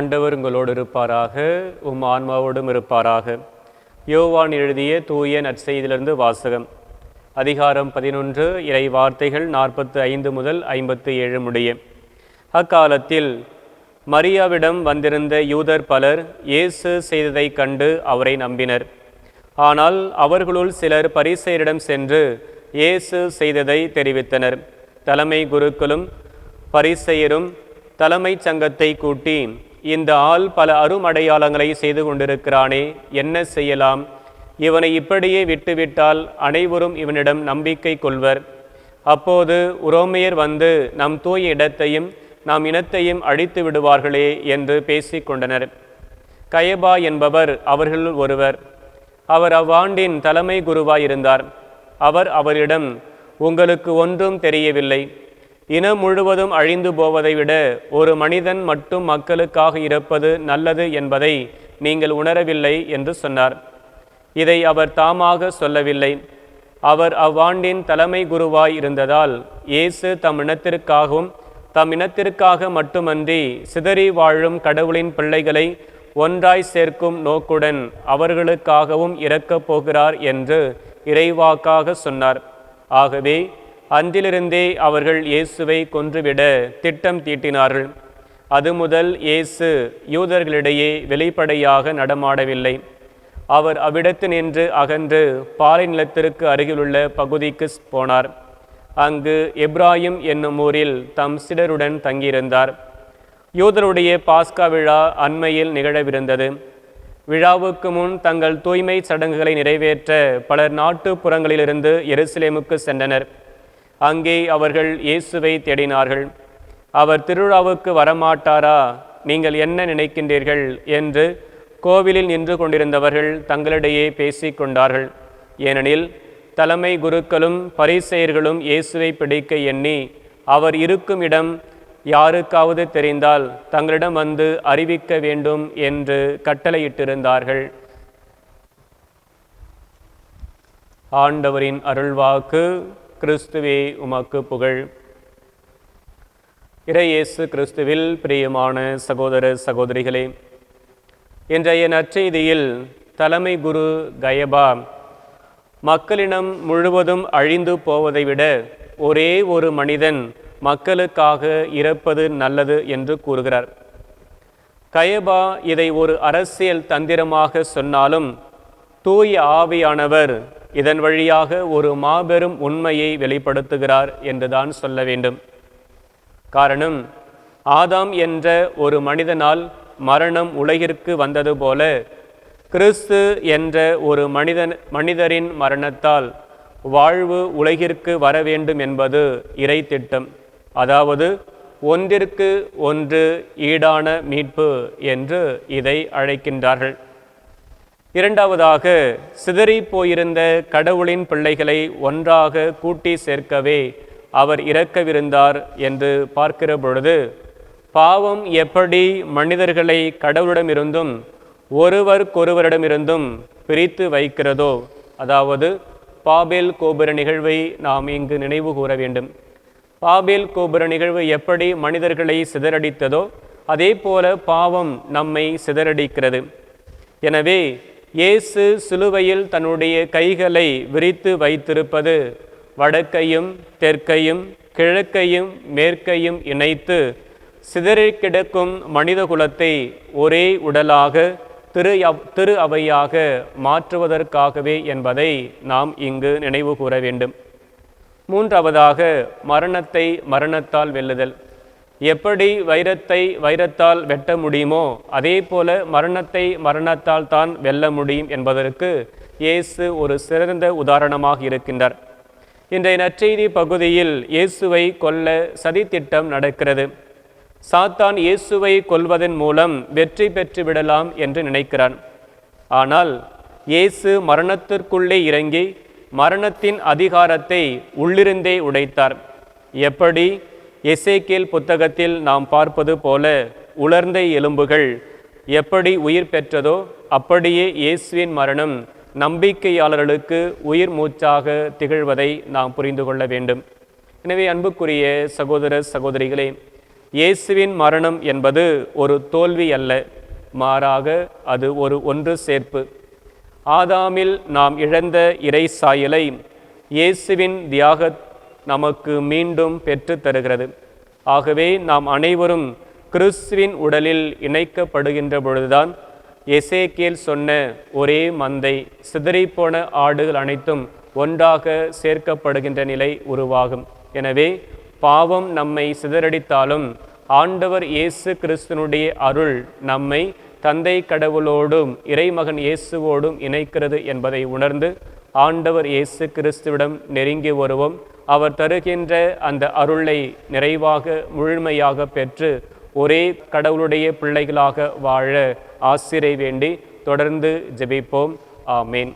ஆண்டவர் உங்களோடு இருப்பாராக, உம் ஆன்மாவோடும் இருப்பாராக. யோவான் எழுதிய தூய நற்செய்தியிலிருந்து வாசகம். அதிகாரம் 11, இறை வார்த்தைகள் 45 முதல் 57 முடிய. அக்காலத்தில் மரியாவிடம் வந்திருந்த யூதர் பலர் இயேசு செய்ததைக் கண்டு அவரை நம்பினர். ஆனால் அவர்களுள் சிலர் பரிசேயரிடம் சென்று இயேசு செய்ததை தெரிவித்தனர். தலைமை குருக்களும் பரிசேயரும் தலைமைச் சங்கத்தை கூட்டி, இந்த ஆள் பல அருமடையாளங்களை செய்து கொண்டிருக்கிறானே, என்ன செய்யலாம்? இவனை இப்படியே விட்டுவிட்டால் அனைவரும் இவனிடம் நம்பிக்கை கொள்வர். அப்போது உரோமையர் வந்து நம் தூய இடத்தையும் நாம் இனத்தையும் அழித்து விடுவார்களே என்று பேசிக் கொண்டனர். கயபா என்பவர் அவர்களுள் ஒருவர். அவர் அவ்வாண்டின் தலைமை குருவாயிருந்தார். அவர் அவரிடம், உங்களுக்கு ஒன்றும் தெரியவில்லை. இனம் முழுவதும் அழிந்து போவதை விட ஒரு மனிதன் மட்டும் மக்களுக்காக இறப்பது நல்லது என்பதை நீங்கள் உணரவில்லை என்று சொன்னார். இதை அவர் தாமாக சொல்லவில்லை. அவர் அவ்வாண்டின் தலைமை குருவாய் இருந்ததால் இயேசு தம் இனத்திற்காக மட்டுமன்றி சிதறி வாழும் கடவுளின் பிள்ளைகளை ஒன்றாய் சேர்க்கும் நோக்குடன் அவர்களுக்காகவும் இறக்கப் போகிறார் என்று இறைவாக்காக சொன்னார். ஆகவே அன்றிலிருந்தே அவர்கள் இயேசுவை கொன்றுவிட திட்டம் தீட்டினார்கள். அது முதல் இயேசு யூதர்களிடையே வெளிப்படையாக நடமாடவில்லை. அவர் அவ்விடத்து நின்று அகன்று பாலை நிலத்திற்கு அருகிலுள்ள பகுதிக்கு போனார். அங்கு எப்ராயிம் என்னும் ஊரில் தம் சிலருடன் தங்கியிருந்தார். யூதருடைய பாஸ்கா விழா அண்மையில் நிகழவிருந்தது. விழாவுக்கு முன் தங்கள் தூய்மை சடங்குகளை நிறைவேற்ற பலர் நாட்டுப்புறங்களிலிருந்து எருசலேமுக்கு சென்றனர். அங்கே அவர்கள் இயேசுவை தேடினார்கள். அவர் திருவிழாவுக்கு வரமாட்டாரா? நீங்கள் என்ன நினைக்கின்றீர்கள் என்று கோவிலில் நின்று கொண்டிருந்தவர்கள் தங்களிடையே பேசிக் கொண்டார்கள். ஏனெனில் தலைமை குருக்களும் பரிசேயர்களும் இயேசுவை பிடிக்க எண்ணி அவர் இருக்கும் இடம் யாருக்காவது தெரிந்தால் தங்களிடம் வந்து அறிவிக்க வேண்டும் என்று கட்டளையிட்டிருந்தார்கள். ஆண்டவரின் அருள்வாக்கு. கிறிஸ்துவே உமக்கு புகழ். இறையேசு கிறிஸ்துவில் பிரியமான சகோதர சகோதரிகளே, இன்றைய நற்செய்தியில் தலைமை குரு கயபா மக்களினம் முழுவதும் அழிந்து போவதை விட ஒரே ஒரு மனிதன் மக்களுக்காக இறப்பது நல்லது என்று கூறுகிறார். கயபா இதை ஒரு அரசியல் தந்திரமாக சொன்னாலும் தூய ஆவியானவர் இதன் வழியாக ஒரு மாபெரும் உண்மையை வெளிப்படுத்துகிறார் என்றுதான் சொல்ல வேண்டும். காரணம், ஆதாம் என்ற ஒரு மனிதனால் மரணம் உலகிற்கு வந்தது போல கிறிஸ்து என்ற ஒரு மனிதரின் மரணத்தால் வாழ்வு உலகிற்கு வர வேண்டும் என்பது இறை திட்டம். அதாவது ஒன்றிற்கு ஒன்று ஈடான மீட்பு என்று இதை அழைக்கின்றார்கள். இரண்டாவதாக, சிதறி போயிருந்த கடவுளின் பிள்ளைகளை ஒன்றாக கூட்டி சேர்க்கவே அவர் இறக்கவிருந்தார் என்று பார்க்கிற பொழுது, பாவம் எப்படி மனிதர்களை கடவுளிடமிருந்தும் ஒருவருக்கொருவரிடமிருந்தும் பிரித்து வைக்கிறதோ, அதாவது பாபேல் கோபுர நிகழ்வை நாம் இங்கு நினைவு கூற வேண்டும். பாபேல் கோபுர நிகழ்வு எப்படி மனிதர்களை சிதறடித்ததோ அதே போல பாவம் நம்மை சிதறடிக்கிறது. எனவே இயேசு சிலுவையில் தன்னுடைய கைகளை விரித்து வைத்திருப்பது வடக்கையும் தெற்கையும் கிழக்கையும் மேற்கையும் இணைத்து சிதறி கிடக்கும் மனித குலத்தை ஒரே உடலாக திரு அவையாக மாற்றுவதற்காகவே என்பதை நாம் இங்கு நினைவு கூற வேண்டும். மூன்றாவதாக, மரணத்தை மரணத்தால் வெல்லுதல். எப்படி வைரத்தை வைரத்தால் வெட்ட முடியுமோ அதே போல மரணத்தை மரணத்தால் தான் வெல்ல முடியும் என்பதற்கு இயேசு ஒரு சிறந்த உதாரணமாக இருக்கின்றார். இன்றைய நற்செய்தி பகுதியில் இயேசுவை கொல்ல சதித்திட்டம் நடக்கிறது. சாத்தான் இயேசுவை கொல்வதன் மூலம் வெற்றி பெற்று விடலாம் என்று நினைக்கிறான். ஆனால் இயேசு மரணத்திற்குள்ளே இறங்கி மரணத்தின் அதிகாரத்தை உள்ளிருந்தே உடைத்தார். எப்படி? எசேக்கியேல் புத்தகத்தில் நாம் பார்ப்பது போல உலர்ந்த எலும்புகள் எப்படி உயிர் பெற்றதோ அப்படியே இயேசுவின் மரணம் நம்பிக்கையாளர்களுக்கு உயிர் மூச்சாக திகழ்வதை நாம் புரிந்து கொள்ள வேண்டும். எனவே அன்புக்குரிய சகோதர சகோதரிகளே, இயேசுவின் மரணம் என்பது ஒரு தோல்வி அல்ல, மாறாக அது ஒரு ஒன்று சேர்ப்பு. ஆதாமில் நாம் இழந்த இறை சாயலை இயேசுவின் தியாக நமக்கு மீண்டும் பெற்று தருகிறது. ஆகவே நாம் அனைவரும் கிறிஸ்துவின் உடலில் இணைக்கப்படுகின்ற பொழுதுதான் எசேக்கியேல் சொன்ன ஒரே மந்தை, சிதறிப்போன ஆடுகள் அனைத்தும் ஒன்றாக சேர்க்கப்படுகின்ற நிலை உருவாகும். எனவே பாவம் நம்மை சிதறடித்தாலும் ஆண்டவர் இயேசு கிறிஸ்துனுடைய அருள் நம்மை தந்தை கடவுளோடும் இறைமகன் இயேசுவோடும் இணைக்கிறது என்பதை உணர்ந்து ஆண்டவர் இயேசு கிறிஸ்துவிடம் நெருங்கி வருவோம். அவர் தருகின்ற அந்த அருளை நிறைவாக முழுமையாக பெற்று ஒரே கடவுளுடைய பிள்ளைகளாக வாழ ஆசிரை வேண்டி தொடர்ந்து ஜெபிப்போம். ஆமேன்.